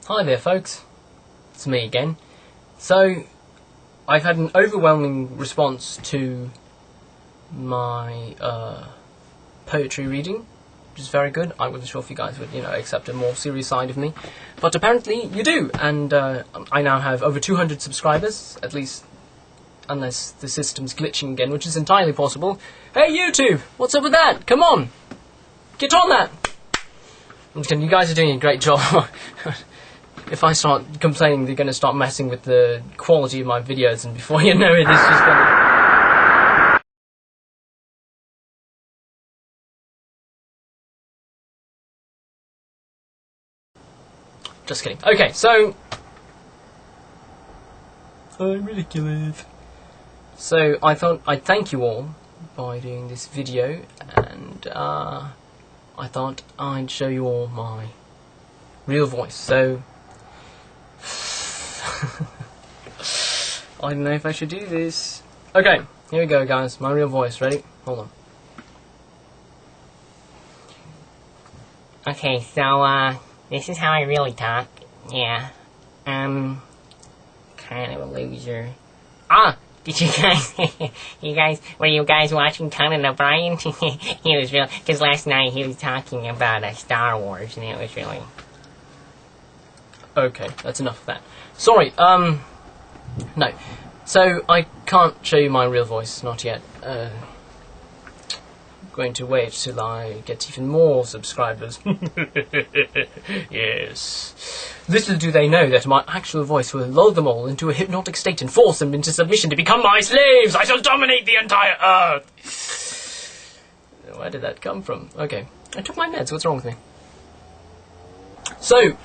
Hi there folks, it's me again. So, I've had an overwhelming response to my poetry reading, which is very good. I wasn't sure if you guys would, accept a more serious side of me, but apparently you do, and I now have over 200 subscribers, at least, unless the system's glitching again, which is entirely possible. Hey YouTube, what's up with that? Come on, get on that! I'm just kidding, you guys are doing a great job. If I start complaining, they're going to start messing with the quality of my videos, and before you know it, it's just going to... Just kidding. Okay, so... I'm ridiculous. So, I thought I'd thank you all by doing this video, and I thought I'd show you all my real voice. So... I don't know if I should do this. Okay, here we go guys, my real voice, ready? Hold on. Okay, so, this is how I really talk. Yeah. Kind of a loser. Did you guys, were you guys watching Conan O'Brien? He was real, because last night he was talking about Star Wars, and it was really... Okay, that's enough of that. Sorry, no. So, I can't show you my real voice, not yet. I'm going to wait till I get even more subscribers. Yes. Little do they know that my actual voice will lull them all into a hypnotic state and force them into submission to become my slaves! I shall dominate the entire earth! Where did that come from? Okay. I took my meds, what's wrong with me? So,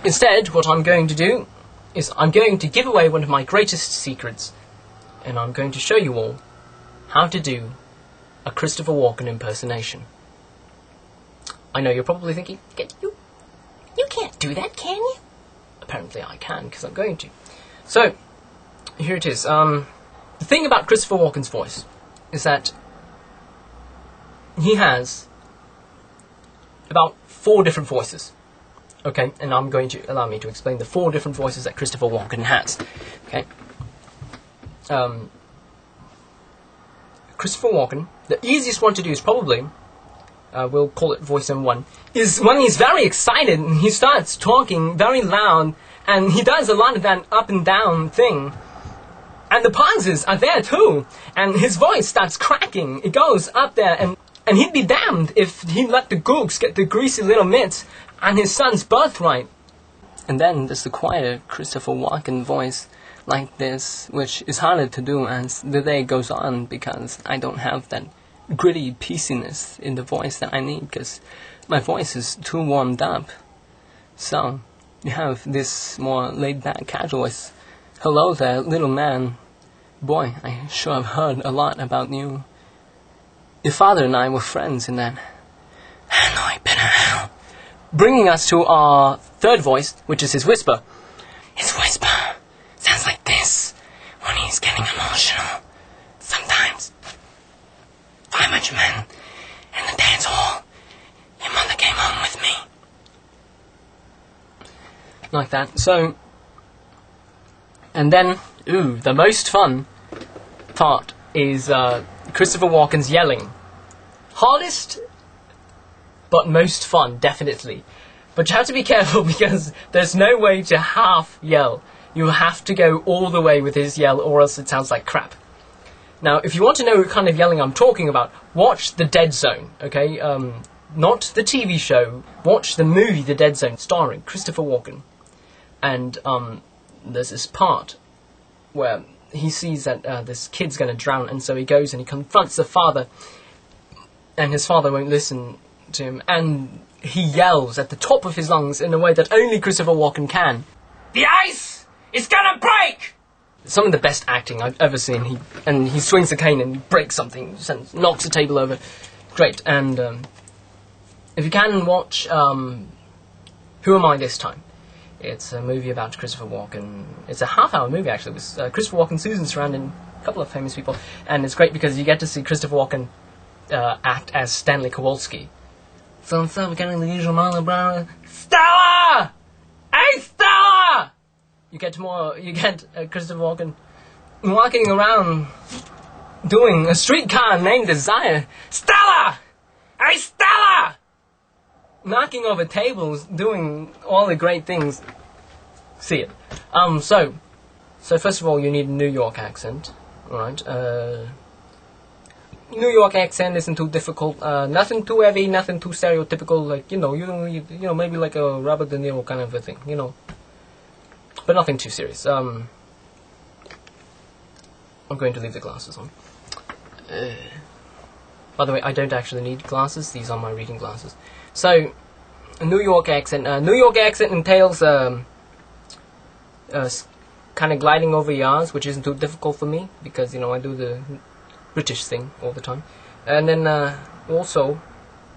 instead, what I'm going to do is I'm going to give away one of my greatest secrets, and I'm going to show you all how to do a Christopher Walken impersonation. I know you're probably thinking, you can't do that, can you? Apparently I can, because I'm going to. So, here it is. The thing about Christopher Walken's voice is that he has about 4 different voices. Okay, and I'm going to allow me to explain the 4 different voices that Christopher Walken has. Okay. Christopher Walken, the easiest one to do is probably, we'll call it voice number 1, is when he's very excited and he starts talking very loud, and he does a lot of that up and down thing. And the pauses are there too, and his voice starts cracking. It goes up there, and he'd be damned if he let the gooks get the greasy little mitts and his son's birthright. And then there's the quieter Christopher Walken voice like this, which is harder to do as the day goes on, because I don't have that gritty peaciness in the voice that I need, because my voice is too warmed up. So, you have this more laid-back casual voice. Hello there, little man. Boy, I sure have heard a lot about you. Your father and I were friends in that Hanoi pit of hell. Bringing us to our third voice, which is his whisper. His whisper sounds like this when he's getting emotional. Sometimes, 500 men in the dance hall. Your mother came home with me. Like that. So, and then, the most fun part is Christopher Walken's yelling. Hardest, but most fun, definitely. But you have to be careful, because there's no way to half yell. You have to go all the way with his yell, or else it sounds like crap. Now, if you want to know what kind of yelling I'm talking about, watch The Dead Zone, okay? Not the TV show. Watch the movie The Dead Zone, starring Christopher Walken. And there's this part where he sees that this kid's going to drown, and so he goes and he confronts the father, and his father won't listen to him, and he yells at the top of his lungs in a way that only Christopher Walken can. The ice is gonna break! Some of the best acting I've ever seen. He swings the cane and breaks something, knocks the table over. Great. And if you can watch Who Am I This Time? It's a movie about Christopher Walken. It's a half-hour movie, actually, with Christopher Walken, Susan Sarandon, a couple of famous people, and it's great because you get to see Christopher Walken act as Stanley Kowalski. So instead of getting the usual Marlon Brando, Stella! Hey, You get Christopher Walken walking around doing a streetcar named Desire. Stella! Hey, Stella! Knocking over tables, doing all the great things. See it. So first of all, you need a New York accent, right? New York accent isn't too difficult. Nothing too heavy, nothing too stereotypical. Like you know, maybe like a Robert De Niro kind of a thing, you know. But nothing too serious. I'm going to leave the glasses on. By the way, I don't actually need glasses. These are my reading glasses. So, a New York accent. New York accent entails kind of gliding over R's, which isn't too difficult for me because you know I do the British thing all the time. And then also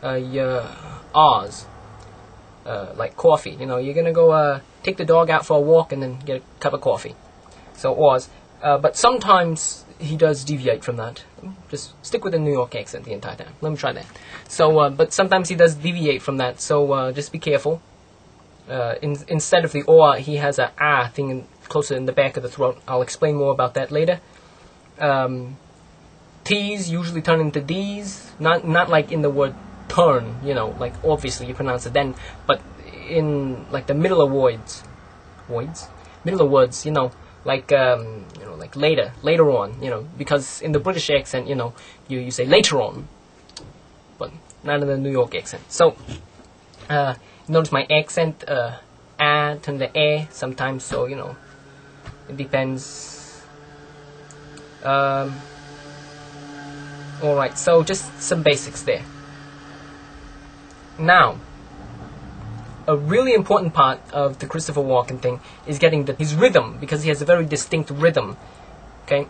your R's, like coffee. You know, you're gonna go take the dog out for a walk and then get a cup of coffee. So R's. But sometimes he does deviate from that. Just stick with the New York accent the entire time. Let me try that. So, but sometimes he does deviate from that. So just be careful. Instead of the O, he has a ah thing closer in the back of the throat. I'll explain more about that later. T's usually turn into D's. Not like in the word turn. You know, like obviously you pronounce it then, but in like the middle of words, middle of words. You know. Like like later on, you know, because in the British accent, you know, you say later on, but not in the New York accent. So, notice my accent, turn to a sometimes. So you know, it depends. All right, so just some basics there. Now, a really important part of the Christopher Walken thing is getting his rhythm, because he has a very distinct rhythm. Okay?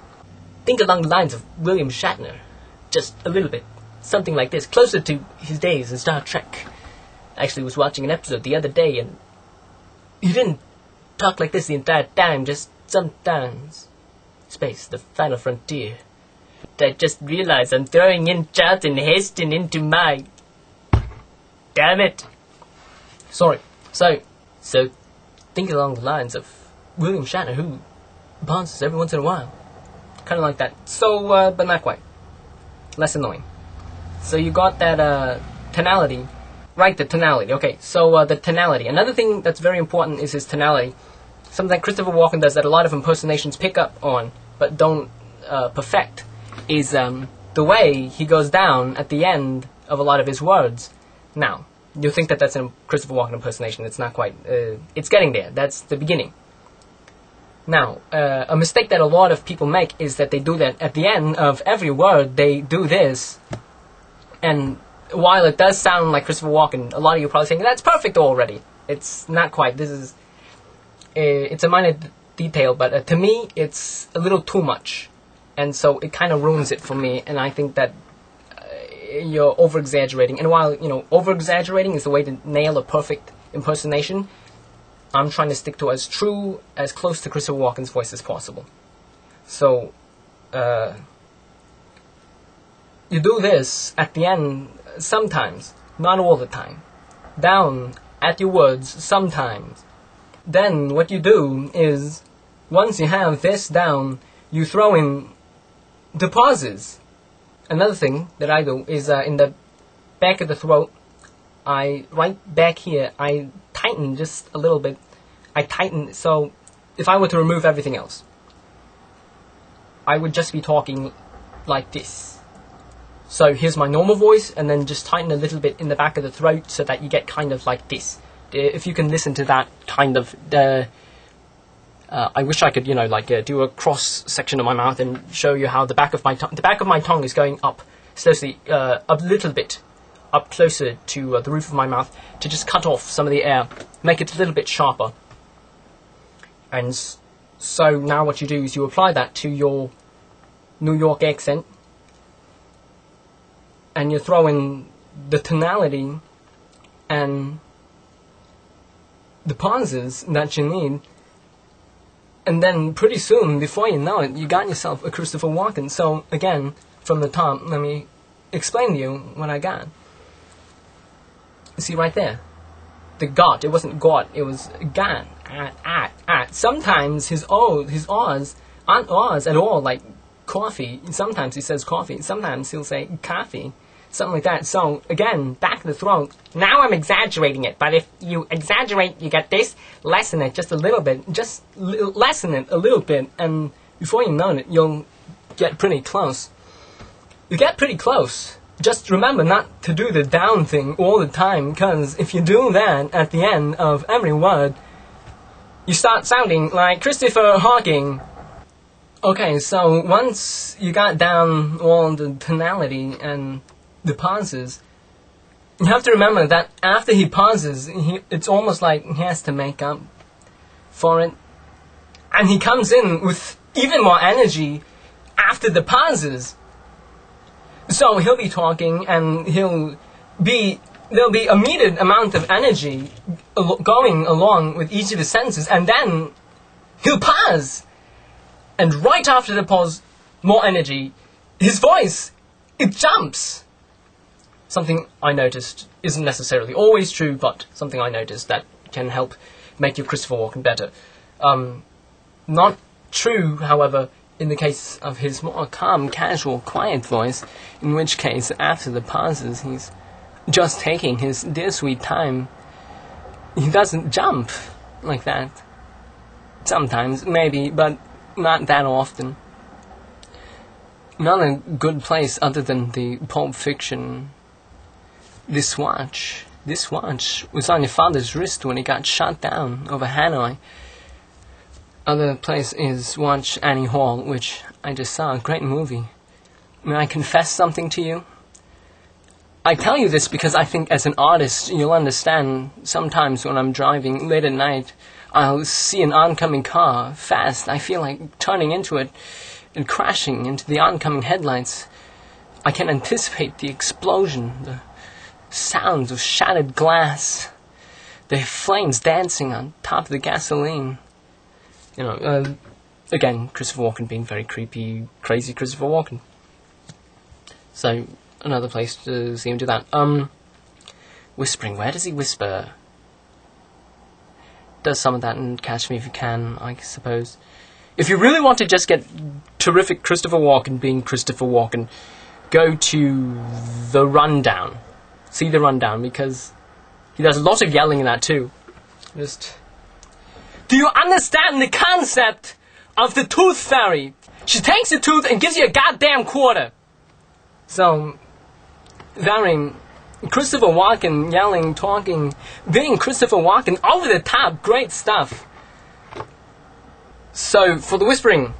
Think along the lines of William Shatner. Just a little bit. Something like this. Closer to his days in Star Trek. I actually was watching an episode the other day and he didn't talk like this the entire time, just sometimes. Space, the final frontier. I just realized I'm throwing in Charlton Heston into my... Damn it! Sorry. So think along the lines of William Shatner, who bounces every once in a while. Kind of like that. So, but not quite. Less annoying. So you got that tonality. Right, the tonality. Okay, so the tonality. Another thing that's very important is his tonality. Something that Christopher Walken does that a lot of impersonations pick up on, but don't perfect, is the way he goes down at the end of a lot of his words. Now, you'll think that that's a Christopher Walken impersonation. It's not quite. It's getting there. That's the beginning. Now, a mistake that a lot of people make is that they do that at the end of every word. They do this, and while it does sound like Christopher Walken, a lot of you are probably saying, that's perfect already. It's not quite. This is... it's a minor detail, but to me, it's a little too much. And so it kind of ruins it for me, and I think that you're over-exaggerating. And while, you know, over-exaggerating is the way to nail a perfect impersonation, I'm trying to stick to as close to Christopher Walken's voice as possible. So, you do this at the end sometimes, not all the time. Down at your words sometimes. Then what you do is, once you have this down, you throw in the pauses. Another thing that I do is in the back of the throat, right back here, I tighten just a little bit. I tighten, so if I were to remove everything else, I would just be talking like this. So here's my normal voice, and then just tighten a little bit in the back of the throat so that you get kind of like this. If you can listen to that kind of... I wish I could, you know, like do a cross section of my mouth and show you how the back of my tongue is going up slowly, a little bit up closer to the roof of my mouth to just cut off some of the air, make it a little bit sharper. And so now what you do is you apply that to your New York accent, and you throw in the tonality and the pauses that you need. And then pretty soon, before you know it, you got yourself a Christopher Walken. So again, from the top, let me explain to you what I got. You see right there, the got. It wasn't got. It was got. Sometimes his R's aren't R's at all, like coffee. Sometimes he says coffee. Sometimes he'll say coffee. Something like that. So, again, back of the throat. Now I'm exaggerating it, but if you exaggerate, you get this. Lessen it just a little bit. Just lessen it a little bit, and before you know it, you'll get pretty close. You get pretty close. Just remember not to do the down thing all the time, because if you do that at the end of every word, you start sounding like Christopher Hawking. Okay, so once you got down all the tonality and the pauses, you have to remember that after he pauses, it's almost like he has to make up for it. And he comes in with even more energy after the pauses. So he'll be talking and there'll be a metered amount of energy going along with each of his sentences, and then he'll pause. And right after the pause, more energy. His voice, it jumps. Something I noticed isn't necessarily always true, but something I noticed that can help make your Christopher Walken better. Not true, however, in the case of his more calm, casual, quiet voice, in which case, after the pauses, he's just taking his dear sweet time. He doesn't jump like that. Sometimes, maybe, but not that often. Not a good place other than the Pulp Fiction. This watch was on your father's wrist when he got shot down over Hanoi. Other place is watch Annie Hall, which I just saw. A great movie. May I confess something to you? I tell you this because I think as an artist you'll understand. Sometimes when I'm driving late at night, I'll see an oncoming car fast. I feel like turning into it and crashing into the oncoming headlights. I can anticipate the explosion, the sounds of shattered glass, the flames dancing on top of the gasoline. You know, again, Christopher Walken being very creepy, crazy Christopher Walken. So, another place to see him do that. Whispering. Where does he whisper? Does some of that in Catch Me If You Can, I suppose. If you really want to just get terrific Christopher Walken being Christopher Walken, go to The Rundown. See The Rundown, because he does a lot of yelling in that too. Do you understand the concept of the tooth fairy? She takes your tooth and gives you a goddamn quarter. So, Christopher Walken yelling, talking, being Christopher Walken, over the top, great stuff. So, for the whispering,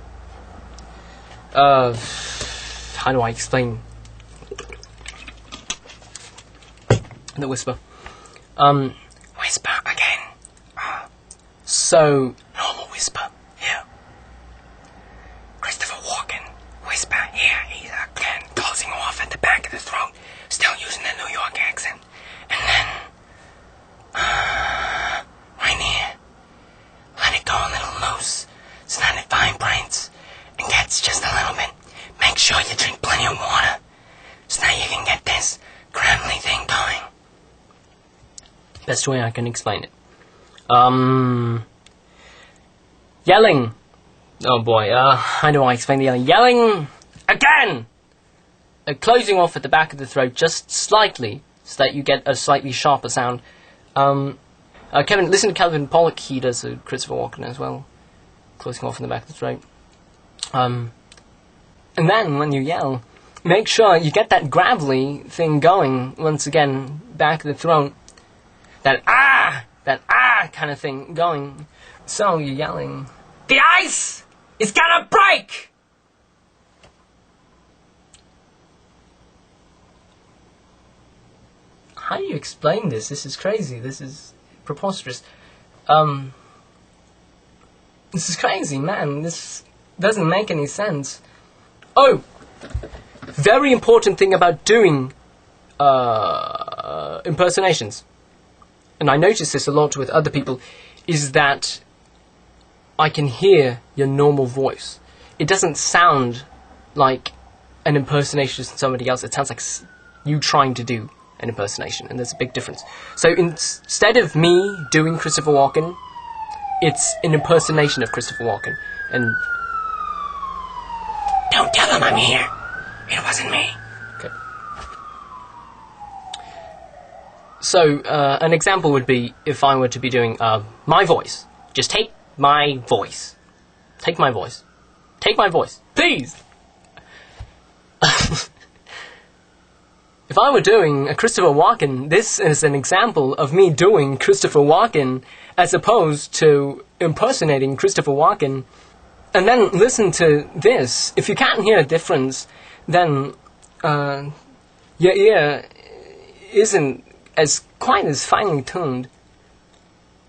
how do I explain the whisper? Whisper again. So, normal whisper, here. Christopher Walken. Whisper here. He's again closing off at the back of the throat, still using the New York accent. And then, right here. Let it go a little loose so that it vibrates and gets just a little bit. Make sure you drink plenty of water so that you can get this gravelly thing going. Best way I can explain it. Yelling. Oh boy, how do I explain the yelling? Yelling again! Closing off at the back of the throat just slightly, so that you get a slightly sharper sound. Listen to Calvin Pollock, he does a Christopher Walken as well. Closing off in the back of the throat. And then, when you yell, make sure you get that gravelly thing going, once again, back of the throat. That kind of thing going. So you're yelling, "The ice is gonna break!" How do you explain this? This is crazy. This is preposterous. This is crazy, man. This doesn't make any sense. Oh! Very important thing about doing impersonations, and I notice this a lot with other people, is that I can hear your normal voice. It doesn't sound like an impersonation of somebody else. It sounds like you trying to do an impersonation, and there's a big difference. So instead of me doing Christopher Walken, it's an impersonation of Christopher Walken. And Don't tell him I'm here. It wasn't me. okay. So an example would be if I were to be doing my voice. Just take my voice. Take my voice. Take my voice, please. If I were doing a Christopher Walken, this is an example of me doing Christopher Walken as opposed to impersonating Christopher Walken. And then listen to this. If you can't hear a difference, then your ear isn't quite as finely tuned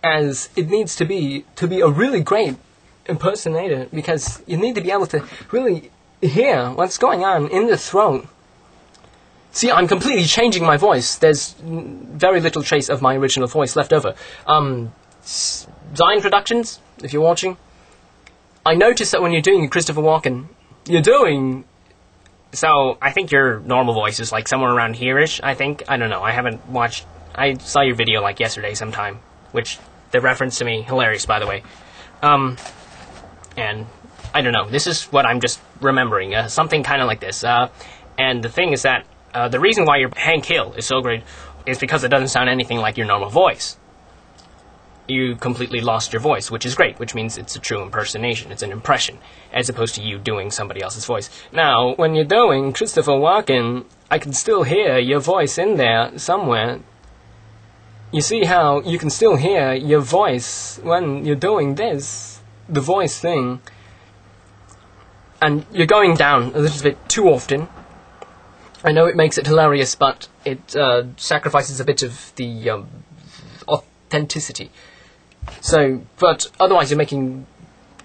as it needs to be a really great impersonator, because you need to be able to really hear what's going on in the throat. See, I'm completely changing my voice. There's very little trace of my original voice left over. Zion Productions, if you're watching, I noticed that when you're doing Christopher Walken, you're doing... So, I think your normal voice is like somewhere around here-ish, I think. I don't know, I haven't watched... I saw your video like yesterday sometime, which the reference to me, hilarious by the way. And I don't know, this is what I'm just remembering, something kind of like this. And the thing is that the reason why your Hank Hill is so great is because it doesn't sound anything like your normal voice. You completely lost your voice, which is great, which means it's a true impersonation, it's an impression, as opposed to you doing somebody else's voice. Now, when you're doing Christopher Walken, I can still hear your voice in there somewhere. You see how you can still hear your voice when you're doing this, the voice thing, and you're going down a little bit too often. I know it makes it hilarious, but it sacrifices a bit of the authenticity. So, but otherwise you're making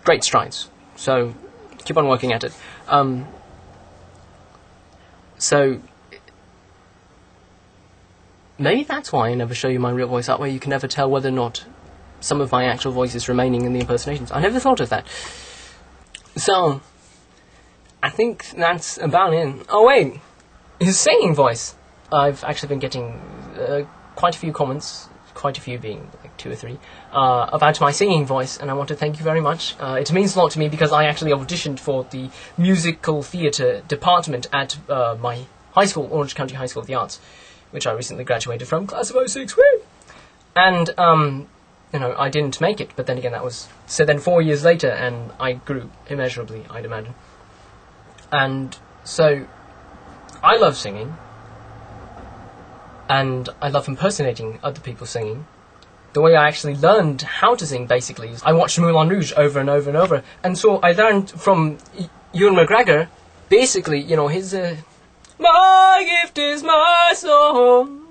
great strides. So, keep on working at it. So, maybe that's why I never show you my real voice. That way you can never tell whether or not some of my actual voice is remaining in the impersonations. I never thought of that. So, I think that's about it. Oh wait! His singing voice. I've actually been getting quite a few comments, quite a few being like 2 or 3, about my singing voice, and I want to thank you very much. It means a lot to me because I actually auditioned for the musical theatre department at my high school, Orange County High School of the Arts, which I recently graduated from, class of 06, woo! And, I didn't make it, but then again that was... So then 4 years later, and I grew immeasurably, I'd imagine. And so, I love singing, and I love impersonating other people singing. The way I actually learned how to sing, basically, is I watched Moulin Rouge over and over and over, and so I learned from Ewan McGregor, basically, his... My gift is my song.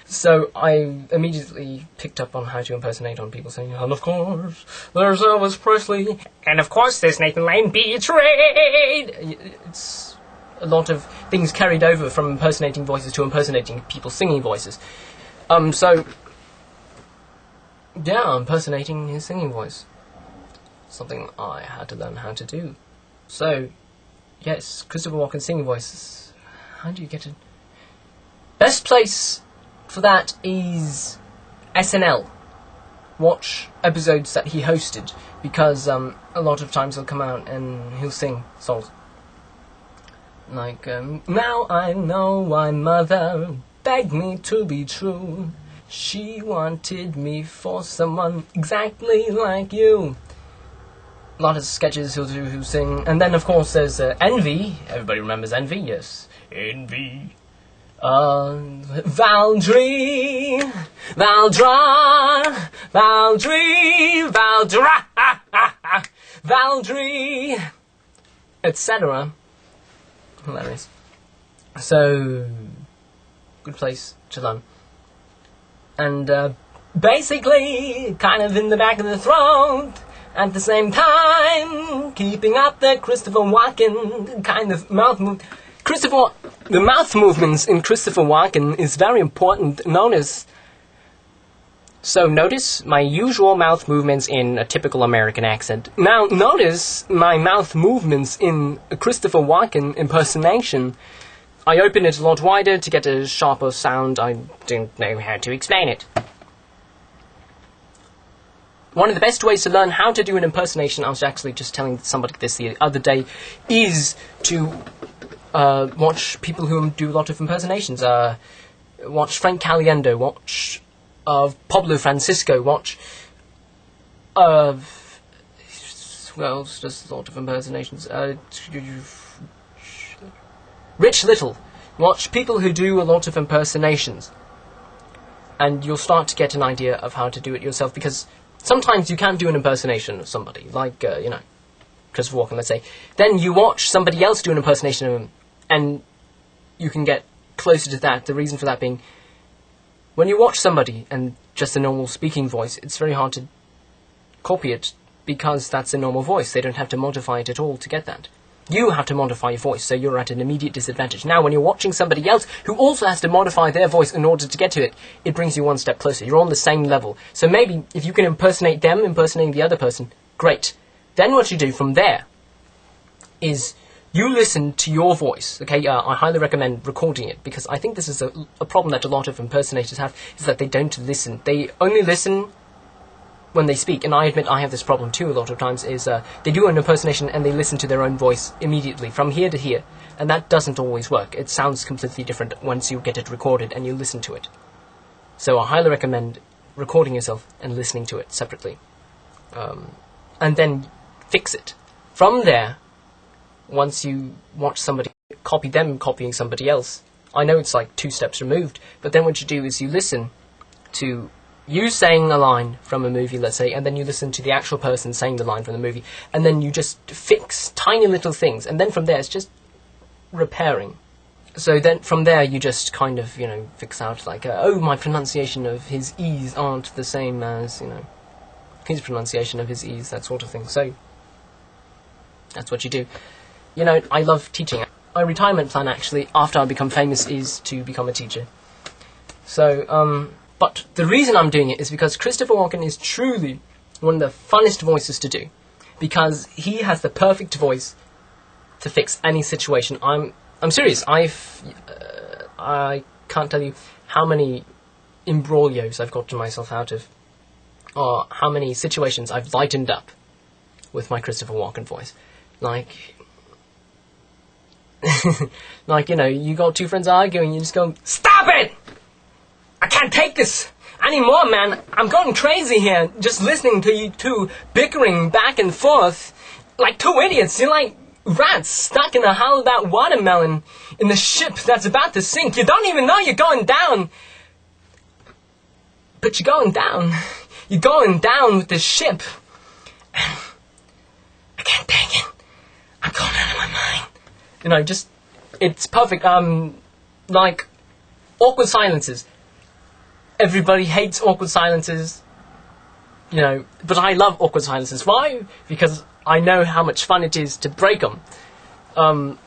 So I immediately picked up on how to impersonate on people saying, and of course, there's Elvis Presley. And of course there's Nathan Lane betrayed. It's a lot of things carried over from impersonating voices to impersonating people singing voices. So, yeah, impersonating his singing voice. Something I had to learn how to do. So, yes, Christopher Walken's singing voice. How do you get it? Best place for that is SNL. Watch episodes that he hosted, because a lot of times he'll come out and he'll sing songs. Like, now I know why mother begged me to be true. She wanted me for someone exactly like you. A lot of sketches he'll sing. And then, of course, there's Envy. Everybody remembers Envy? Yes. Envy. Valdry, Valdra, Valdry, Valdra, Valdry, etc. Hilarious. So, good place to learn. And basically, kind of in the back of the throat, at the same time, keeping up the Christopher Walken kind of mouth move. The mouth movements in Christopher Walken is very important. Notice my usual mouth movements in a typical American accent. Now, notice my mouth movements in a Christopher Walken impersonation. I open it a lot wider to get a sharper sound. I don't know how to explain it. one of the best ways to learn how to do an impersonation, I was actually just telling somebody this the other day, is to watch people who do a lot of impersonations. Watch Frank Caliendo, watch Pablo Francisco, watch who else does a lot of impersonations? Rich Little. Watch people who do a lot of impersonations. And you'll start to get an idea of how to do it yourself, because sometimes you can't do an impersonation of somebody, like, Christopher Walken, let's say. Then you watch somebody else do an impersonation of him, and you can get closer to that. The reason for that being, when you watch somebody and just a normal speaking voice, it's very hard to copy it, because that's a normal voice. They don't have to modify it at all to get that. You have to modify your voice, so you're at an immediate disadvantage. Now, when you're watching somebody else who also has to modify their voice in order to get to it, it brings you one step closer. You're on the same level. So maybe if you can impersonate them, impersonating the other person, great. Then what you do from there is you listen to your voice. Okay, I highly recommend recording it, because I think this is a problem that a lot of impersonators have, is that they don't listen. They only listen when they speak, and I admit I have this problem too a lot of times, is they do an impersonation and they listen to their own voice immediately, from here to here, and that doesn't always work. It sounds completely different once you get it recorded and you listen to it. So I highly recommend recording yourself and listening to it separately. And then fix it. From there, once you watch somebody copy them copying somebody else, I know it's like 2 steps removed, but then what you do is you listen to you saying a line from a movie, let's say, and then you listen to the actual person saying the line from the movie, and then you just fix tiny little things, and then from there it's just repairing. So then from there you just kind of, fix out like, my pronunciation of his E's aren't the same as, his pronunciation of his E's, that sort of thing. So that's what you do. I love teaching. My retirement plan, actually, after I become famous, is to become a teacher. So, but the reason I'm doing it is because Christopher Walken is truly one of the funnest voices to do, because he has the perfect voice to fix any situation. I'm serious. I can't tell you how many imbroglios I've gotten myself out of, or how many situations I've lightened up with my Christopher Walken voice. Like, you got 2 friends arguing, you just go, "Stop it! I can't take this anymore, man. I'm going crazy here, just listening to you 2 bickering back and forth like 2 idiots. You're like rats stuck in a hollowed out watermelon in the ship that's about to sink. You don't even know you're going down. But you're going down. You're going down with the ship. I can't take it. I'm going out of my mind." It's perfect. Like, awkward silences. Everybody hates awkward silences, but I love awkward silences. Why? Because I know how much fun it is to break them. I'll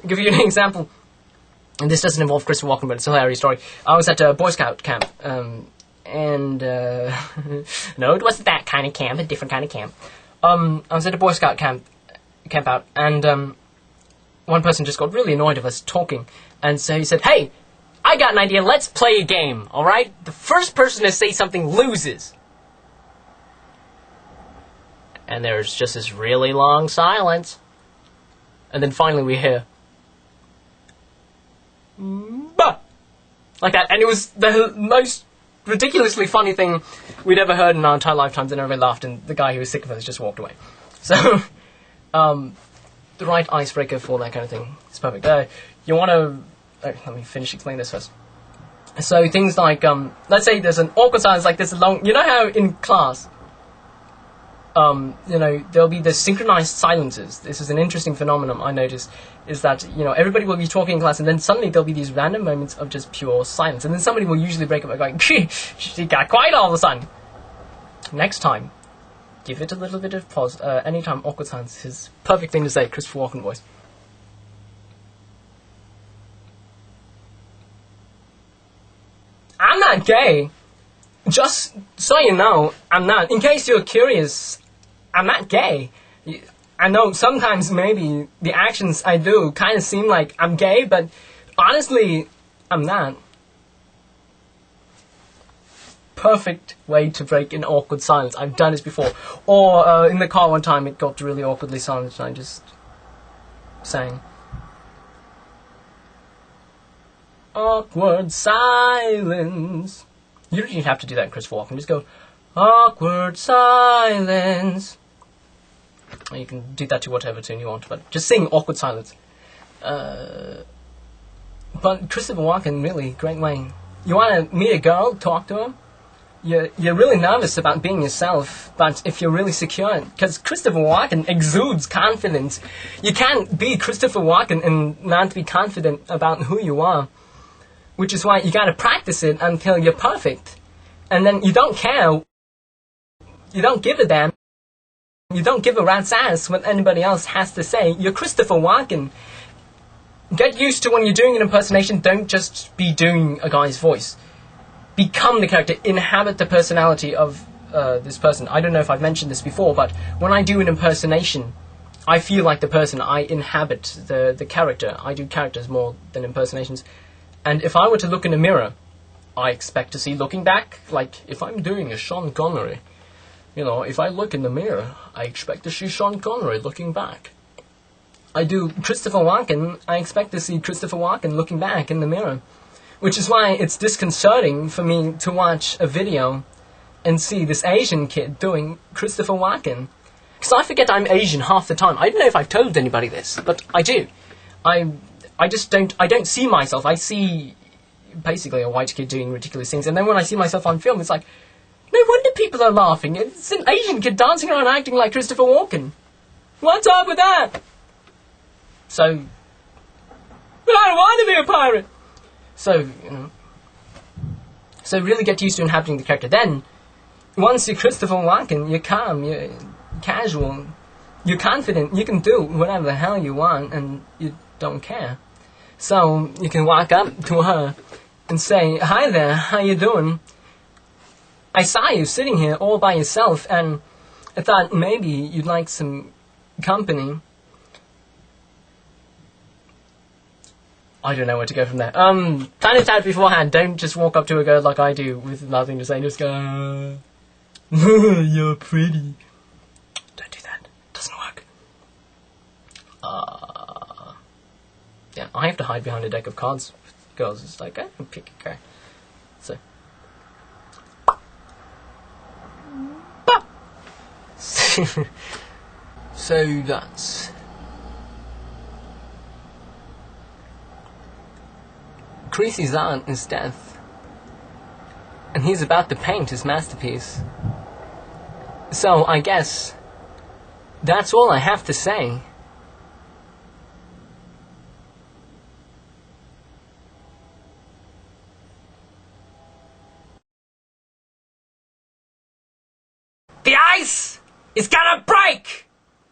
give you an example, and this doesn't involve Christopher Walken, but it's a hilarious story. I was at a Boy Scout camp, and no, it wasn't that kind of camp, a different kind of camp. I was at a Boy Scout camp out, and one person just got really annoyed of us talking, and so he said, "Hey, I got an idea, let's play a game, alright? The first person to say something loses." And there's just this really long silence. And then finally we hear, "Bah!" Like that. And it was the most ridiculously funny thing we'd ever heard in our entire lifetimes, and everybody laughed, and the guy who was sick of us just walked away. So, the right icebreaker for that kind of thing is perfect. You want to... let me finish explaining this first. So things like, let's say there's an awkward silence, like this long... You know how in class, there'll be the synchronized silences. This is an interesting phenomenon I noticed, is that, everybody will be talking in class, and then suddenly there'll be these random moments of just pure silence. And then somebody will usually break up by going, "She got quiet all of a sudden." Next time, give it a little bit of pause. Anytime awkward silence is perfect thing to say, Christopher Walken voice. "I'm not gay. Just so you know, I'm not. In case you're curious, I'm not gay. I know sometimes maybe the actions I do kind of seem like I'm gay, but honestly, I'm not." perfect way to break an awkward silence. I've done this before. Or in the car one time, it got really awkwardly silent, and I just sang. Awkward silence. You don't even have to do that in Christopher Walken. Just go, awkward silence. Or you can do that to whatever tune you want, but just sing awkward silence. But Christopher Walken, really, great way. You want to meet a girl, talk to her? You're really nervous about being yourself, but if you're really secure, because Christopher Walken exudes confidence. You can't be Christopher Walken and not be confident about who you are. Which is why you gotta practice it until you're perfect. And then you don't care. You don't give a damn. You don't give a rat's ass what anybody else has to say. You're Christopher Walken. Get used to when you're doing an impersonation, don't just be doing a guy's voice. Become the character, inhabit the personality of this person. I don't know if I've mentioned this before, but when I do an impersonation, I feel like the person. I inhabit the character. I do characters more than impersonations. And if I were to look in a mirror, I expect to see looking back, like if I'm doing a Sean Connery, if I look in the mirror, I expect to see Sean Connery looking back. I do Christopher Walken, I expect to see Christopher Walken looking back in the mirror. Which is why it's disconcerting for me to watch a video and see this Asian kid doing Christopher Walken. Because I forget I'm Asian half the time. I don't know if I've told anybody this, but I do. I don't see myself. I see basically a white kid doing ridiculous things, and then when I see myself on film, it's like, no wonder people are laughing. It's an Asian kid dancing around acting like Christopher Walken. What's up with that? So, but I don't want to be a pirate. So, so really get used to inhabiting the character. Then, once you're Christopher Walken, you're calm, you're casual, you're confident, you can do whatever the hell you want, and you don't care. So, you can walk up to her and say, hi there, how you doing? I saw you sitting here all by yourself, and I thought maybe you'd like some company. I don't know where to go from there. Plan it out beforehand. Don't just walk up to a girl like I do with nothing to say. Just go, you're pretty. Don't do that. Doesn't work. Yeah, I have to hide behind a deck of cards with girls. It's like, pick a card. So. So that's... Creasy's aunt is death, and he's about to paint his masterpiece. So I guess that's all I have to say. The ice is gonna break!